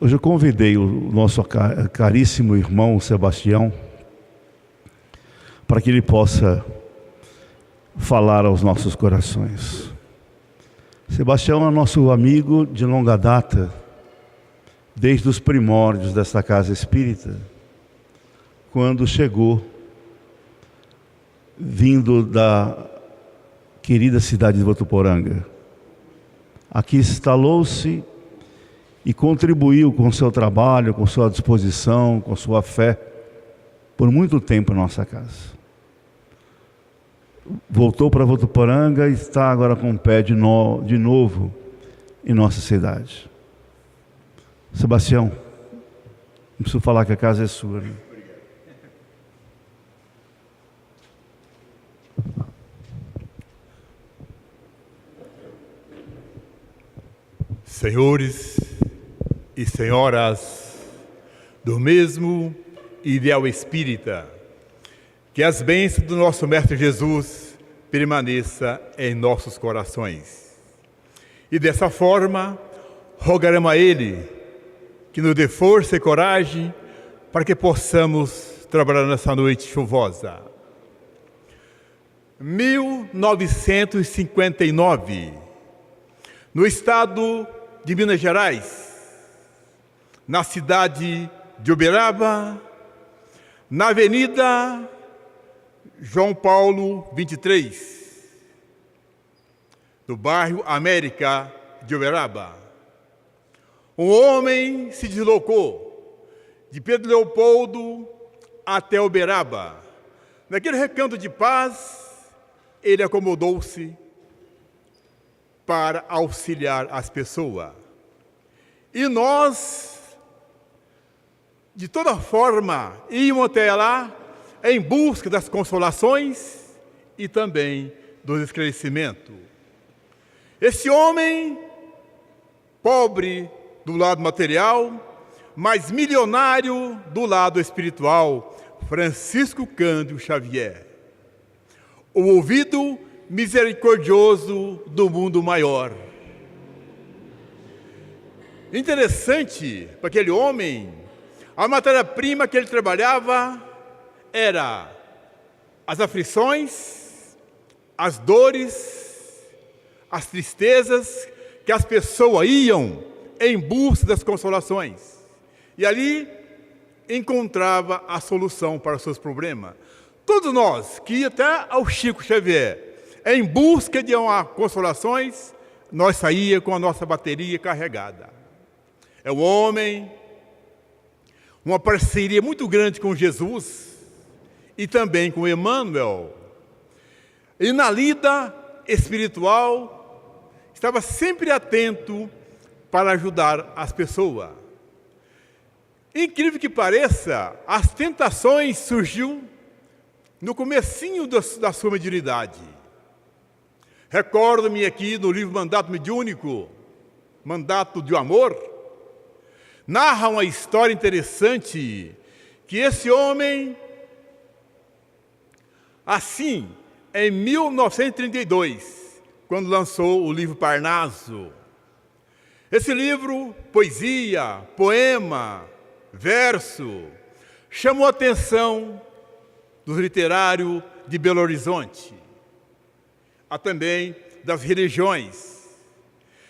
Hoje eu convidei o nosso caríssimo irmão Sebastião para que ele possa falar aos nossos corações. Sebastião é nosso amigo de longa data, desde os primórdios desta casa espírita, quando chegou, vindo da querida cidade de Votuporanga. Aqui instalou-se e contribuiu com o seu trabalho, com sua disposição, com sua fé, por muito tempo em nossa casa. Voltou para Votuporanga e está agora com o pé de novo em nossa cidade. Sebastião, não preciso falar que a casa é sua, né? Senhores e senhoras do mesmo ideal espírita, que as bênçãos do nosso Mestre Jesus permaneçam em nossos corações. E dessa forma, rogaremos a Ele que nos dê força e coragem para que possamos trabalhar nessa noite chuvosa. 1959, no estado de Minas Gerais, na cidade de Uberaba, na Avenida João Paulo 23, do bairro América de Uberaba. Um homem se deslocou de Pedro Leopoldo até Uberaba. Naquele recanto de paz, ele acomodou-se para auxiliar as pessoas. E nós, de toda forma, íamos até lá em busca das consolações e também do esclarecimento. Esse homem, pobre do lado material, mas milionário do lado espiritual, Francisco Cândido Xavier, o ouvido misericordioso do mundo maior. Interessante para aquele homem, a matéria-prima que ele trabalhava era as aflições, as dores, as tristezas que as pessoas iam em busca das consolações. E ali encontrava a solução para os seus problemas. Todos nós que ia até ao Chico Xavier em busca de consolações, nós saía com a nossa bateria carregada. É o homem, uma parceria muito grande com Jesus e também com Emmanuel. E na lida espiritual, estava sempre atento para ajudar as pessoas. Incrível que pareça, as tentações surgiu no comecinho da sua mediunidade. Recordo-me aqui no livro Mandato Mediúnico, Mandato de Amor, narra uma história interessante, que esse homem, assim, em 1932, quando lançou o livro Parnaso, esse livro, poesia, poema, verso, chamou a atenção dos literários de Belo Horizonte, há também das religiões.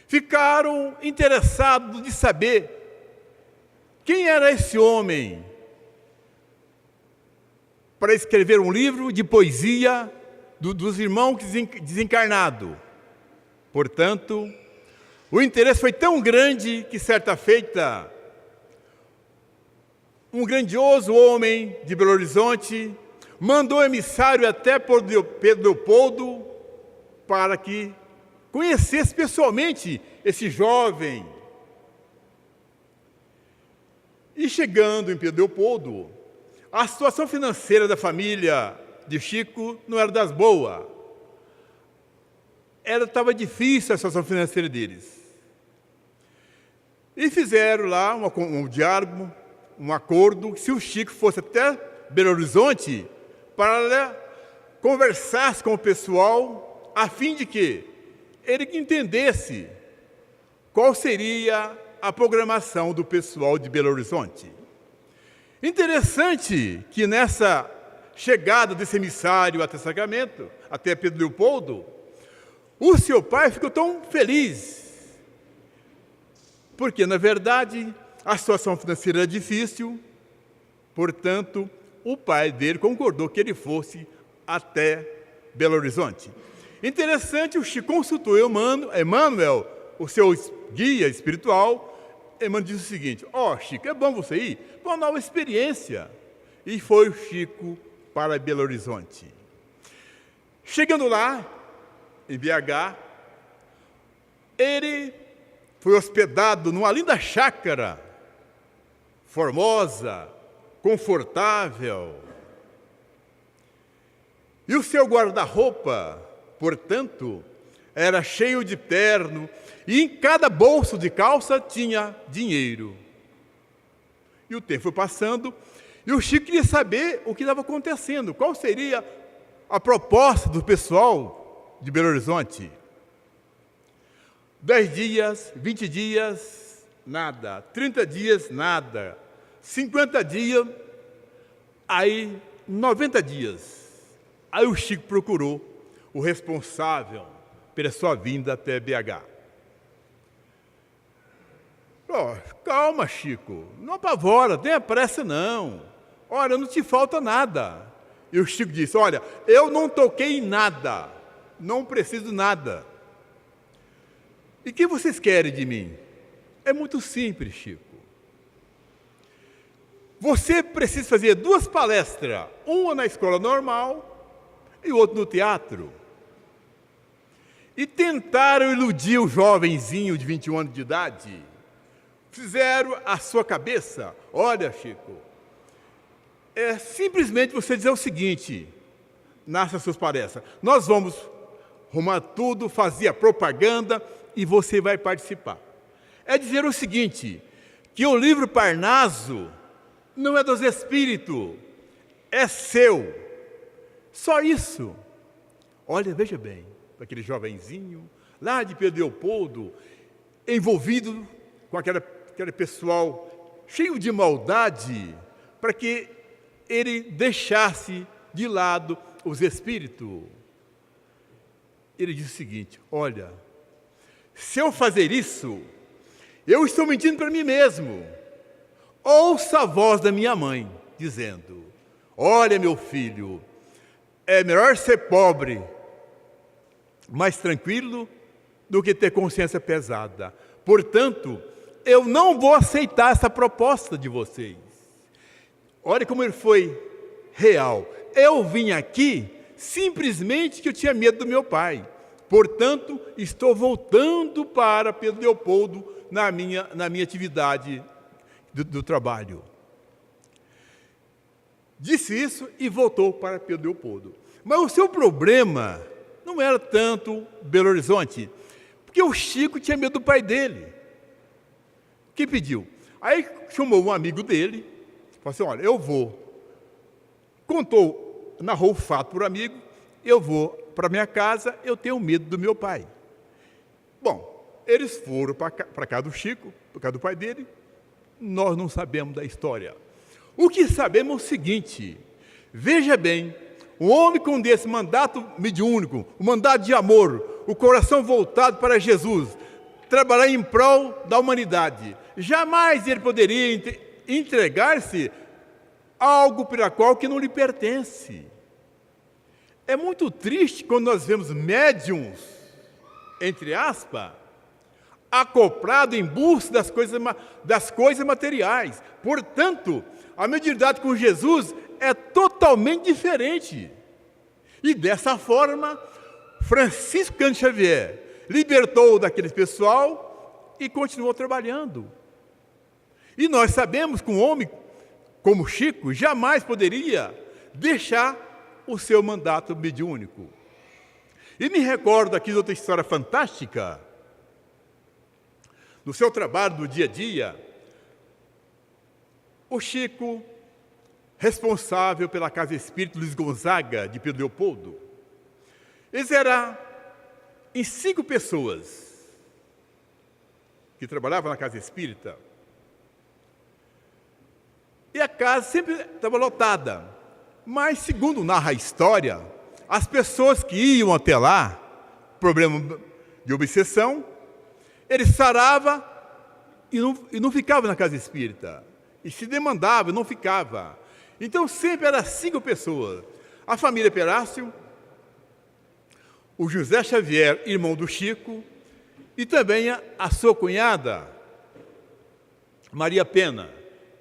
Ficaram interessados de saber quem era esse homem para escrever um livro de poesia dos irmãos desencarnados. Portanto, o interesse foi tão grande que, certa feita, um grandioso homem de Belo Horizonte mandou emissário até Pedro Leopoldo para que conhecesse pessoalmente esse jovem. E chegando em Pedro Leopoldo, a situação financeira da família de Chico não era das boas. Estava difícil a situação financeira deles. E fizeram lá um diálogo, um acordo, que se o Chico fosse até Belo Horizonte, para conversar com o pessoal, a fim de que ele entendesse qual seria a programação do pessoal de Belo Horizonte. Interessante que nessa chegada desse emissário até Sacramento, até Pedro Leopoldo, o seu pai ficou tão feliz, porque, na verdade, a situação financeira era difícil, portanto, o pai dele concordou que ele fosse até Belo Horizonte. Interessante, o Chico consultou Emmanuel, o seu guia espiritual. Emmanuel disse o seguinte: Chico, é bom você ir para uma nova experiência. E foi o Chico para Belo Horizonte. Chegando lá, em BH, ele foi hospedado numa linda chácara, formosa, confortável. E o seu guarda-roupa, portanto, era cheio de terno, e em cada bolso de calça tinha dinheiro. E o tempo foi passando, e o Chico queria saber o que estava acontecendo, qual seria a proposta do pessoal de Belo Horizonte. 10 dias, 20 dias, nada. 30 dias, nada. 50 dias, aí 90 dias. Aí o Chico procurou o responsável pela sua vinda até BH. Calma, Chico, não apavora, tenha pressa não. Olha, não te falta nada. E o Chico disse: olha, eu não toquei em nada, não preciso de nada. E o que vocês querem de mim? É muito simples, Chico. Você precisa fazer 2 palestras, uma na escola normal e outra no teatro. E tentaram iludir o jovenzinho de 21 anos de idade. Fizeram a sua cabeça: olha, Chico, é simplesmente você dizer o seguinte nas suas palestras: nós vamos arrumar tudo, fazer a propaganda e você vai participar. É dizer o seguinte, que o livro Parnaso não é dos espíritos, é seu. Só isso. Olha, veja bem, aquele jovenzinho lá de Pedro Leopoldo, envolvido com aquele pessoal cheio de maldade, para que ele deixasse de lado os espíritos. Ele disse o seguinte: olha, se eu fazer isso, eu estou mentindo para mim mesmo. Ouça a voz da minha mãe, dizendo: olha, meu filho, é melhor ser pobre, mais tranquilo, do que ter consciência pesada. Portanto, eu não vou aceitar essa proposta de vocês. Olha como ele foi real. Eu vim aqui simplesmente que eu tinha medo do meu pai. Portanto, estou voltando para Pedro Leopoldo na minha atividade do trabalho. Disse isso e voltou para Pedro Leopoldo. Mas o seu problema não era tanto Belo Horizonte, porque o Chico tinha medo do pai dele. O que pediu? Aí chamou um amigo dele, falou assim: olha, eu vou. Narrou o fato para o amigo: eu vou para minha casa, eu tenho medo do meu pai. Bom, eles foram para a casa do Chico, para a casa do pai dele. Nós não sabemos da história. O que sabemos é o seguinte: veja bem, um homem com desse mandato mediúnico, o mandato de amor, o coração voltado para Jesus, trabalhar em prol da humanidade, jamais ele poderia entregar-se a algo para qual que não lhe pertence. É muito triste quando nós vemos médiuns, entre aspas, acoplado em busca das coisas materiais. Portanto, a mediunidade com Jesus é totalmente diferente. E dessa forma, Francisco Cândido Xavier libertou daquele pessoal e continuou trabalhando. E nós sabemos que um homem como Chico jamais poderia deixar o seu mandato mediúnico. E me recordo aqui de outra história fantástica. No seu trabalho do dia a dia, o Chico, responsável pela Casa Espírita Luiz Gonzaga, de Pedro Leopoldo, eles eram em 5 pessoas que trabalhava na casa espírita, e a casa sempre estava lotada. Mas, segundo narra a história, as pessoas que iam até lá, problema de obsessão, ele sarava e não ficava na casa espírita. E se demandava, não ficava. Então, sempre eram 5 pessoas. A família Perácio, o José Xavier, irmão do Chico, e também a sua cunhada, Maria Pena,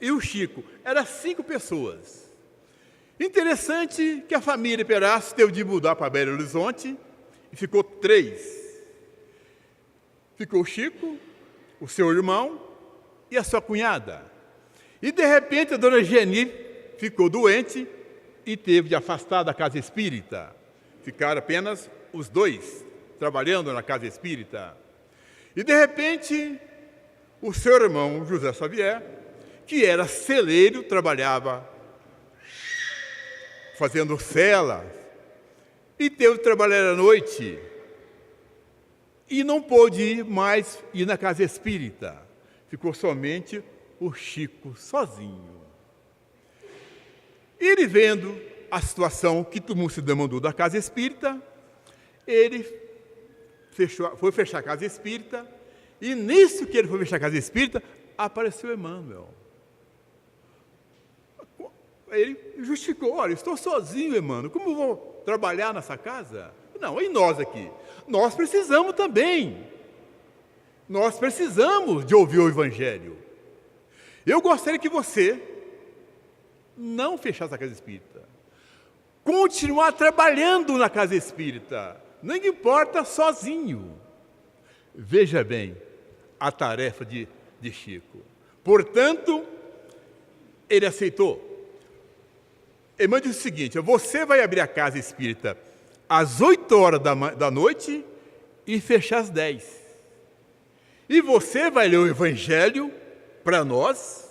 e o Chico. Eram 5 pessoas. Interessante que a família Perácio teve de mudar para Belo Horizonte e ficou 3. Ficou o Chico, o seu irmão e a sua cunhada. E, de repente, a dona Geni ficou doente e teve de afastar da casa espírita. Ficaram apenas os 2 trabalhando na casa espírita. E, de repente, o seu irmão, José Xavier, que era celeiro, trabalhava fazendo cela, e teve de trabalhar à noite, e não pôde mais ir na casa espírita. Ficou somente o Chico sozinho. Ele, vendo a situação que todo mundo se demandou da casa espírita, ele foi fechar a casa espírita, e nisso que ele foi fechar a casa espírita, apareceu Emmanuel. Ele justificou: olha, estou sozinho, Emmanuel, como eu vou trabalhar nessa casa? Não, e nós aqui? Nós precisamos também. Nós precisamos de ouvir o Evangelho. Eu gostaria que você não fechasse a casa espírita. Continuar trabalhando na casa espírita. Não importa sozinho. Veja bem a tarefa de Chico. Portanto, ele aceitou. Emmanuel disse o seguinte: você vai abrir a casa espírita às 8 horas da noite e fechar às 10. E você vai ler o Evangelho para nós,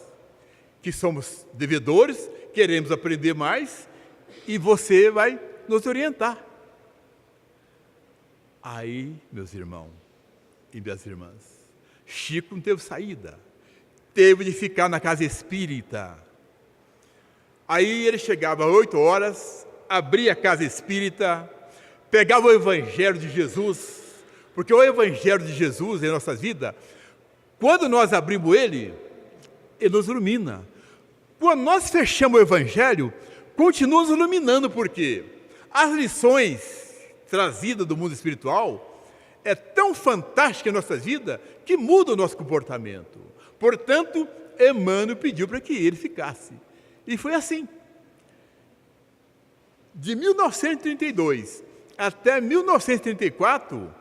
que somos devedores, queremos aprender mais, e você vai nos orientar. Aí, meus irmãos e minhas irmãs, Chico não teve saída, teve de ficar na casa espírita. Aí ele chegava às 8 horas, abria a casa espírita, pegava o Evangelho de Jesus, porque o Evangelho de Jesus em nossa vida, quando nós abrimos ele nos ilumina. Quando nós fechamos o Evangelho, continua nos iluminando, porque as lições trazidas do mundo espiritual é tão fantástica em nossa vida que muda o nosso comportamento. Portanto, Emmanuel pediu para que ele ficasse. E foi assim. De 1932 até 1934,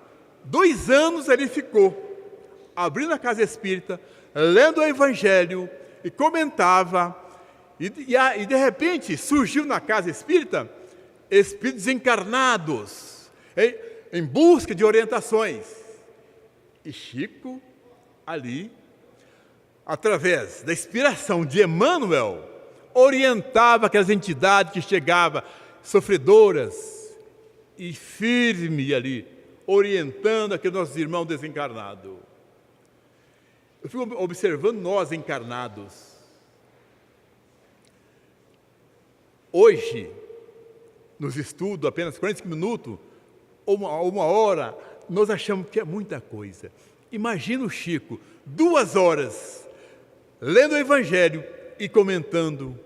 2 anos ele ficou, abrindo a casa espírita, lendo o Evangelho, e comentava, e de repente surgiu na casa espírita espíritos encarnados, em busca de orientações. E Chico, ali, através da inspiração de Emmanuel, orientava aquelas entidades que chegavam sofredoras, e firme ali, orientando aqueles nossos irmãos desencarnados. Eu fico observando nós encarnados. Hoje, nos estudos, apenas 45 minutos, ou uma hora, nós achamos que é muita coisa. Imagina o Chico, 2 horas, lendo o Evangelho e comentando,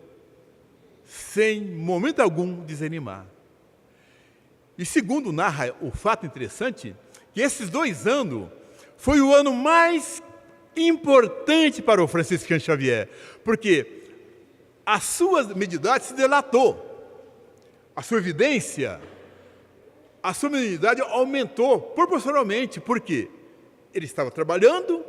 sem momento algum desanimar. E segundo narra o fato interessante, que esses 2 anos foi o ano mais importante para o Franciscano Xavier, porque a sua mediunidade se delatou, a sua evidência, a sua mediunidade aumentou proporcionalmente, porque ele estava trabalhando,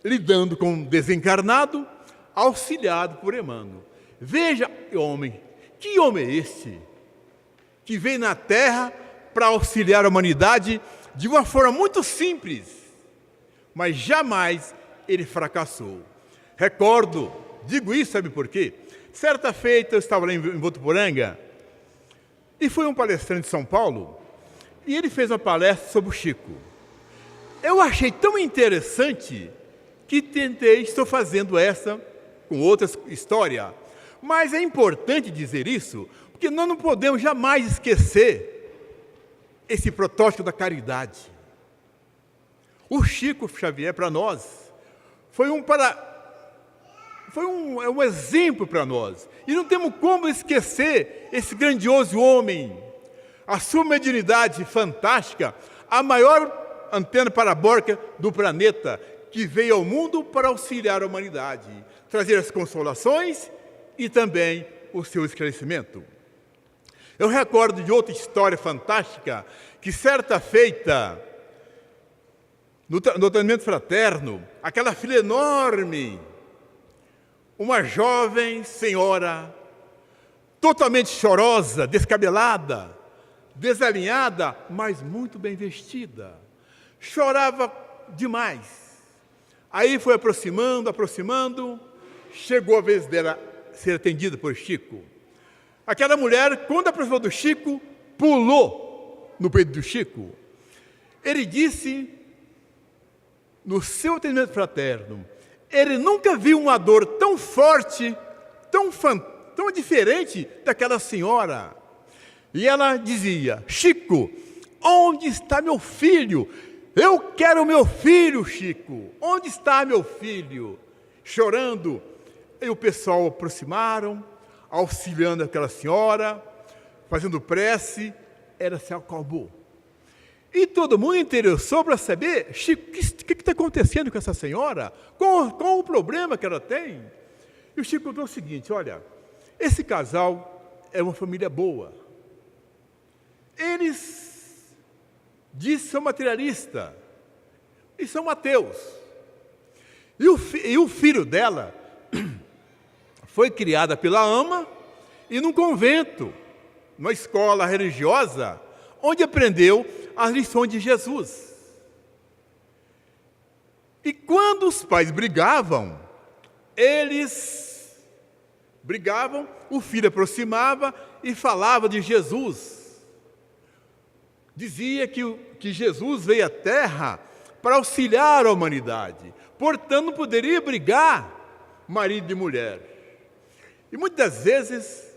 lidando com um desencarnado, auxiliado por Emmanuel. Veja, homem, que homem é este que veio na Terra para auxiliar a humanidade de uma forma muito simples, mas jamais ele fracassou. Recordo, digo isso, sabe por quê? Certa feita eu estava lá em Votuporanga e foi um palestrante de São Paulo e ele fez uma palestra sobre o Chico. Eu achei tão interessante que tentei, estou fazendo essa com outra história. Mas é importante dizer isso, porque nós não podemos jamais esquecer esse protótipo da caridade. O Chico Xavier, para nós, foi um exemplo para nós. E não temos como esquecer esse grandioso homem, a sua mediunidade fantástica, a maior antena parabólica do planeta, que veio ao mundo para auxiliar a humanidade, trazer as consolações e também o seu esclarecimento. Eu recordo de outra história fantástica, que certa feita, no treinamento fraterno, aquela filha enorme, uma jovem senhora, totalmente chorosa, descabelada, desalinhada, mas muito bem vestida. Chorava demais. Aí foi aproximando, chegou a vez dela ser atendida por Chico. Aquela mulher, quando aproximou do Chico, pulou no peito do Chico. Ele disse, no seu atendimento fraterno, ele nunca viu uma dor tão forte, tão diferente daquela senhora. E ela dizia: Chico, onde está meu filho? Eu quero meu filho, Chico. Onde está meu filho? Chorando. E o pessoal aproximaram, auxiliando aquela senhora, fazendo prece. Ela se acalmou. E todo mundo interessou para saber, Chico, o que está acontecendo com essa senhora? Qual o problema que ela tem? E o Chico contou o seguinte: olha, esse casal é uma família boa. Eles dizem que são materialistas e são ateus. E o filho dela foi criada pela ama e num convento, numa escola religiosa, onde aprendeu as lições de Jesus. E quando os pais brigavam, o filho aproximava e falava de Jesus. Dizia que Jesus veio à Terra para auxiliar a humanidade. Portanto, não poderia brigar marido e mulher. E muitas vezes,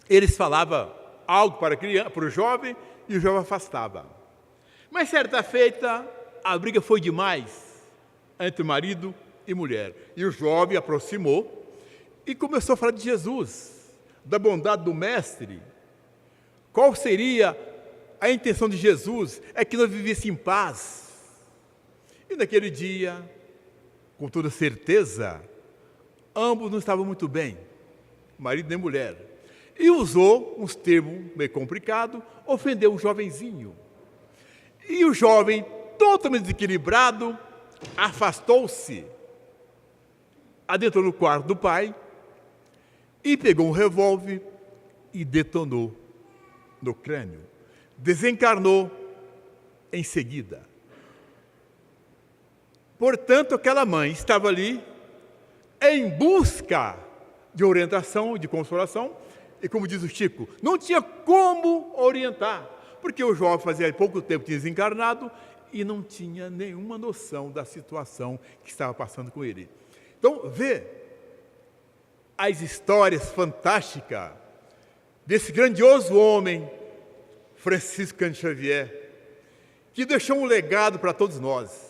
eles falavam algo para o jovem e o jovem afastava. Mas certa feita, a briga foi demais entre marido e mulher. E o jovem aproximou e começou a falar de Jesus, da bondade do Mestre. Qual seria a intenção de Jesus? É que nós vivêssemos em paz. E naquele dia, com toda certeza, ambos não estavam muito bem, marido nem mulher. E usou uns termos meio complicados, ofendeu o jovenzinho. E o jovem, totalmente desequilibrado, afastou-se, adentrou no quarto do pai e pegou um revólver e detonou no crânio. Desencarnou em seguida. Portanto, aquela mãe estava ali em busca de orientação, de consolação, e como diz o Chico, não tinha como orientar, porque o jovem fazia pouco tempo tinha desencarnado e não tinha nenhuma noção da situação que estava passando com ele. Então, vê as histórias fantásticas desse grandioso homem, Francisco Cândido Xavier, que deixou um legado para todos nós,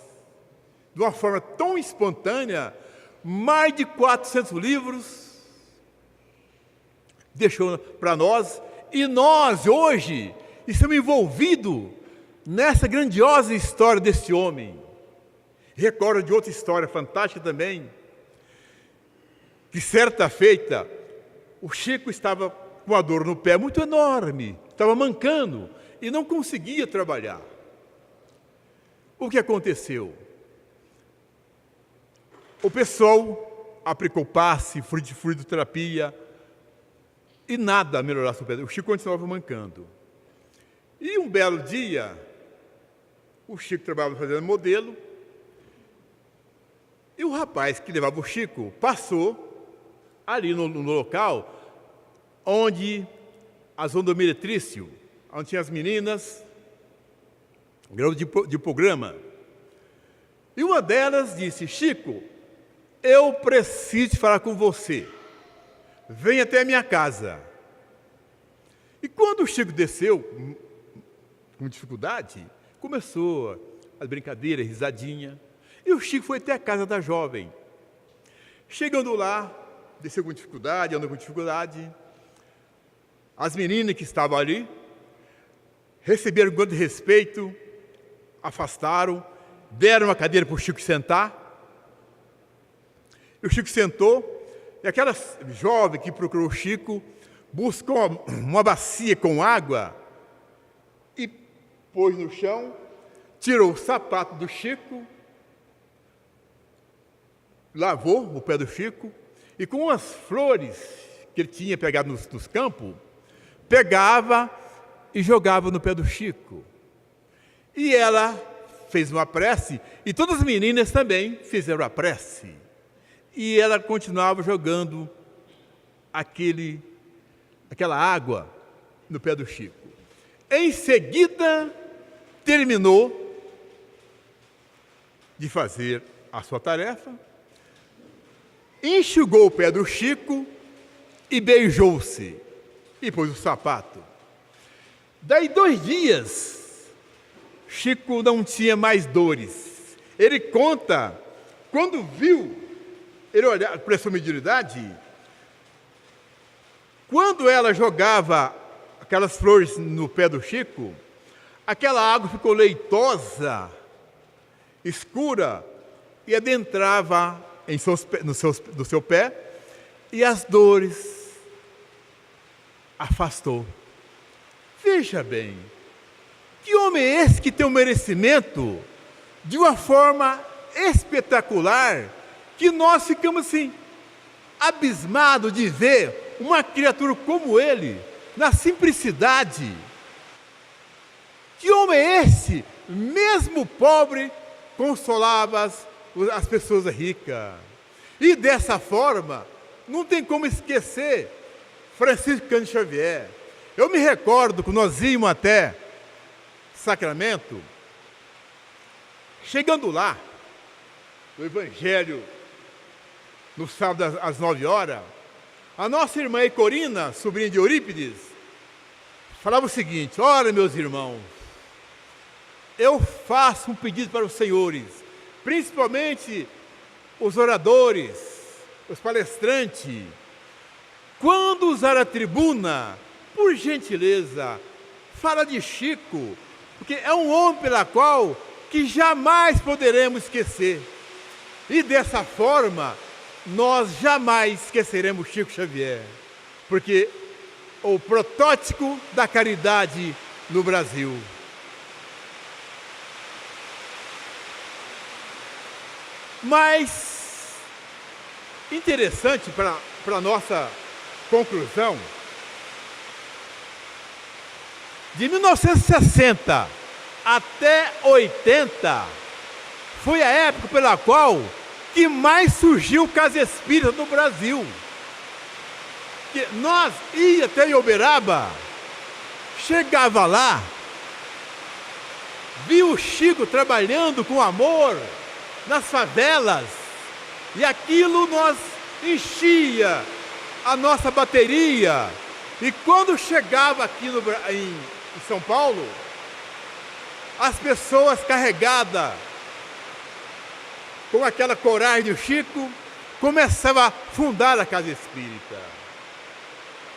de uma forma tão espontânea, mais de 400 livros, deixou para nós, e nós hoje estamos envolvidos nessa grandiosa história desse homem. Recordo de outra história fantástica também, que certa feita, o Chico estava com uma dor no pé muito enorme, estava mancando e não conseguia trabalhar. O que aconteceu? O pessoal aplicou passe, fluidoterapia, e nada melhorasse o pé. O Chico continuava mancando. E um belo dia, o Chico trabalhava fazendo modelo, e o rapaz que levava o Chico passou ali no local onde a zona do meretrício, onde tinha as meninas, grau de programa. E uma delas disse: Chico, eu preciso falar com você. Venha até a minha casa. E quando o Chico desceu, com dificuldade, começou a brincadeira, a risadinha. E o Chico foi até a casa da jovem. Chegando lá, desceu com dificuldade, andou com dificuldade. As meninas que estavam ali receberam com grande respeito, afastaram, deram uma cadeira para o Chico sentar. E o Chico sentou, e aquela jovem que procurou o Chico buscou uma bacia com água e pôs no chão, tirou o sapato do Chico, lavou o pé do Chico e com as flores que ele tinha pegado nos campos, pegava e jogava no pé do Chico. E ela fez uma prece, e todas as meninas também fizeram a prece. E ela continuava jogando aquela água no pé do Chico. Em seguida, terminou de fazer a sua tarefa, enxugou o pé do Chico e beijou-se e pôs o sapato. Daí 2 dias, Chico não tinha mais dores. Ele conta, quando viu, ele olhava para a sua mediunidade, quando ela jogava aquelas flores no pé do Chico, aquela água ficou leitosa, escura, e adentrava no seu pé, e as dores afastou. Veja bem, que homem é esse que tem um merecimento de uma forma espetacular, que nós ficamos assim, abismados de ver uma criatura como ele, na simplicidade. Que homem é esse? Mesmo pobre, consolava as pessoas ricas. E dessa forma, não tem como esquecer Francisco Cândido Xavier. Eu me recordo que nós íamos até Sacramento, chegando lá, no Evangelho, no sábado às 9 horas, a nossa irmã Ecorina, sobrinha de Eurípides, falava o seguinte: ora, meus irmãos, eu faço um pedido para os senhores, principalmente os oradores, os palestrantes, quando usar a tribuna, por gentileza, fala de Chico, porque é um homem pela qual que jamais poderemos esquecer. E dessa forma, nós jamais esqueceremos Chico Xavier, porque o protótipo da caridade no Brasil. Mas, interessante para a nossa conclusão, de 1960 até 80, foi a época pela qual que mais surgiu Casa Espírita no Brasil. Que nós ia até Uberaba, chegava lá, via o Chico trabalhando com amor nas favelas, e aquilo nós enchia a nossa bateria. E quando chegava aqui em São Paulo, as pessoas carregadas com aquela coragem do Chico, começavam a fundar a Casa Espírita.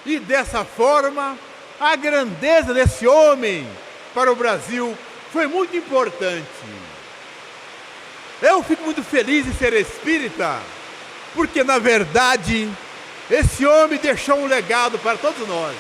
E dessa forma, a grandeza desse homem para o Brasil foi muito importante. Eu fico muito feliz em ser espírita, porque na verdade, esse homem deixou um legado para todos nós.